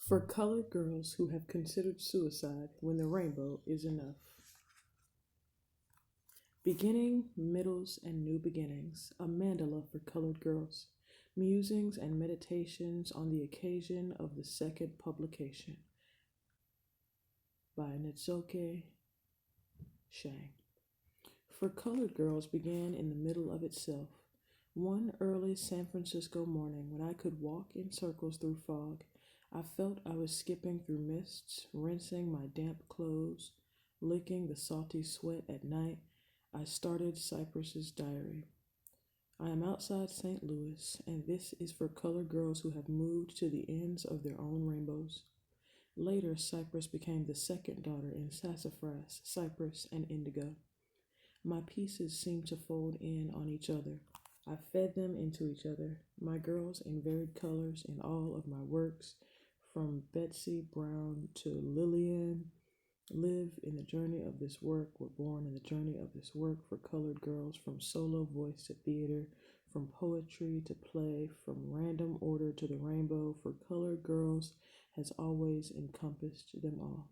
For colored girls who have considered suicide when the rainbow is enough. Beginning, middles, and new beginnings, a mandala for colored girls. Musings and meditations on the occasion of the second publication by Nitsuke Shang. For colored girls began in the middle of itself. One early San Francisco morning when I could walk in circles through fog, I felt I was skipping through mists, rinsing my damp clothes, licking the salty sweat at night. I started Cypress's diary. I am outside St. Louis, and this is for colored girls who have moved to the ends of their own rainbows. Later, Cypress became the second daughter in sassafras, cypress, and indigo. My pieces seemed to fold in on each other. I fed them into each other, my girls in varied colors in all of my works, from Betsy Brown to Lillian. Live in the journey of this work, were born in the journey of this work for colored girls, from solo voice to theater, from poetry to play, from random order to the rainbow, for colored girls has always encompassed them all.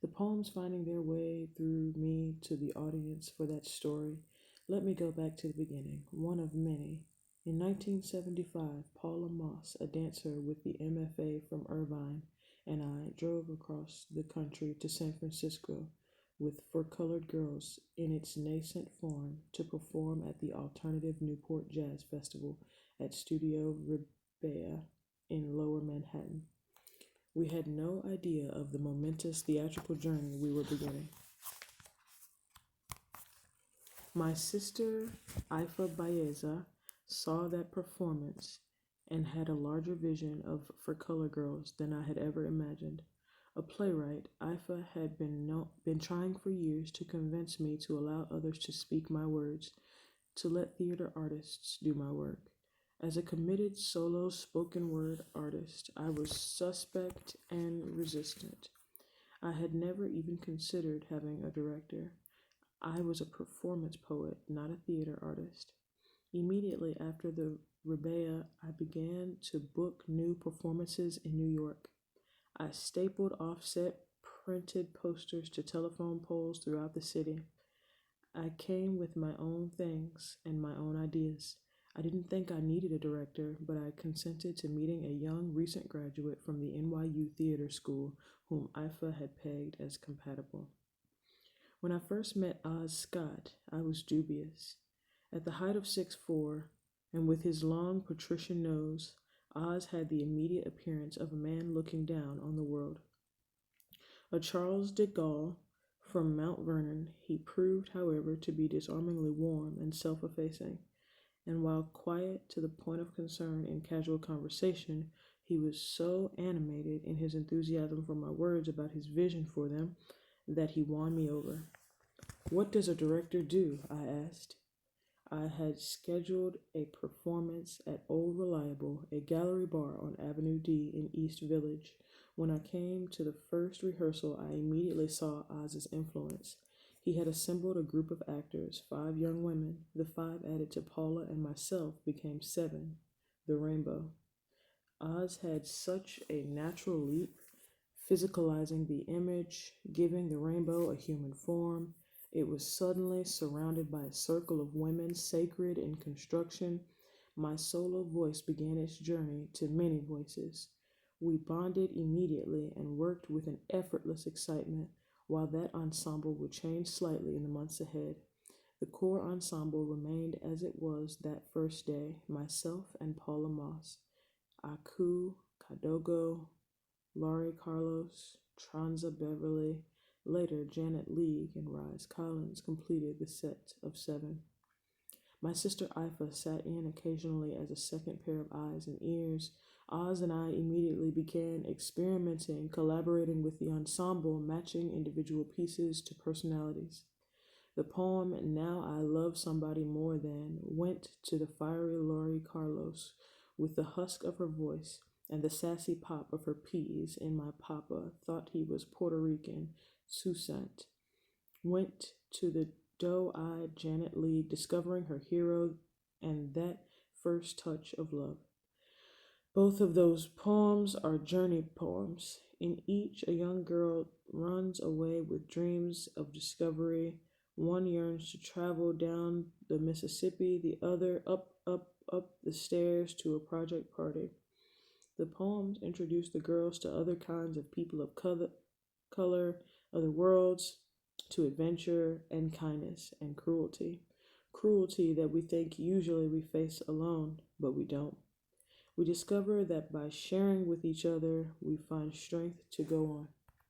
The poems finding their way through me to the audience for that story. Let me go back to the beginning, one of many. In 1975, Paula Moss, a dancer with the MFA from Irvine, and I drove across the country to San Francisco with For Colored Girls in its nascent form to perform at the Alternative Newport Jazz Festival at Studio Ribea in Lower Manhattan. We had no idea of the momentous theatrical journey we were beginning. My sister, Ifa Baeza, saw that performance and had a larger vision of For Color Girls than I had ever imagined. A playwright, Ifa had been trying for years to convince me to allow others to speak my words, to let theater artists do my work. As a committed solo spoken word artist, I was suspect and resistant. I had never even considered having a director. I was a performance poet, not a theater artist. Immediately after the Rebea, I began to book new performances in New York. I stapled offset printed posters to telephone poles throughout the city. I came with my own things and my own ideas. I didn't think I needed a director, but I consented to meeting a young recent graduate from the NYU Theater School whom Ifa had pegged as compatible. When I first met Oz Scott, I was dubious. At the height of 6'4", and with his long patrician nose, Oz had the immediate appearance of a man looking down on the world. A Charles de Gaulle from Mount Vernon, he proved, however, to be disarmingly warm and self-effacing, and while quiet to the point of concern in casual conversation, he was so animated in his enthusiasm for my words about his vision for them that he won me over. "What does a director do?" I asked. I had scheduled a performance at Old Reliable, a gallery bar on Avenue D in East Village. When I came to the first rehearsal, I immediately saw Oz's influence. He had assembled a group of actors, 5 young women. The 5 added to Paula and myself became 7, the rainbow. Oz had such a natural leap, physicalizing the image, giving the rainbow a human form. It was suddenly surrounded by a circle of women, sacred in construction. My solo voice began its journey to many voices. We bonded immediately and worked with an effortless excitement, while that ensemble would change slightly in the months ahead. The core ensemble remained as it was that first day, myself and Paula Moss, Aku, Kadogo, Laurie Carlos, Tranza Beverly. Later, Janet League and Rise Collins completed the set of 7. My sister Ifa sat in occasionally as a second pair of eyes and ears. Oz and I immediately began experimenting, collaborating with the ensemble, matching individual pieces to personalities. The poem, Now I Love Somebody More Than, went to the fiery Laurie Carlos with the husk of her voice and the sassy pop of her P's in My Papa Thought He Was Puerto Rican, Toussaint. Went to the doe-eyed Janet Leigh, discovering her hero and that first touch of love. Both of those poems are journey poems. In each, a young girl runs away with dreams of discovery. One yearns to travel down the Mississippi, the other up the stairs to a project party. The poems introduce the girls to other kinds of people of color, other worlds, to adventure and kindness and cruelty. Cruelty that we think usually we face alone, but we don't. We discover that by sharing with each other, we find strength to go on.